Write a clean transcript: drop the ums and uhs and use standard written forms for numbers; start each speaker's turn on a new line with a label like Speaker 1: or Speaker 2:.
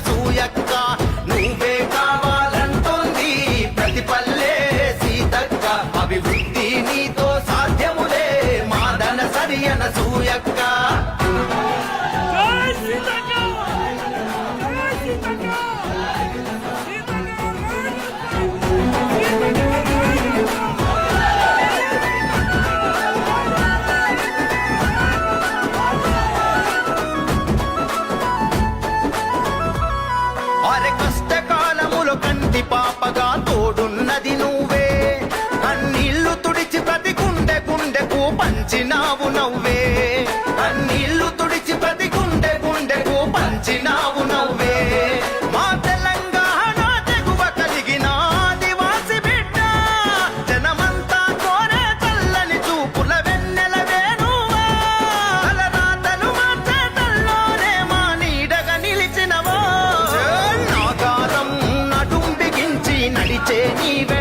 Speaker 1: అనసూయక్క నువ్వే కావాలంటోంది ప్రతి పల్లె సీతక్క అభివృద్ధి నీతో సాధ్యములే మాదన సరి అనసూయక్క అరె కష్టకాలములో కంటి పాపగా తోడున్నది నువ్వే కన్నీళ్లు తుడిచి ప్రతి గుండెకు పంచినావు నవ్వే కన్నీళ్లు తుడిచి ప్రతి గుండెకు పంచినావు నవ్వే మా తెలంగాణ తెగువ కలిగిన ఆదివాసి బిడ్డ జనమంతా కోరే చల్లని చూపుల వెన్నెలవే నువ్వా తలరాతలు మార్చే తల్లోనే మా నీడగా నిలిచినవో నాగారం నడుం బిగించి నడిచే నీవే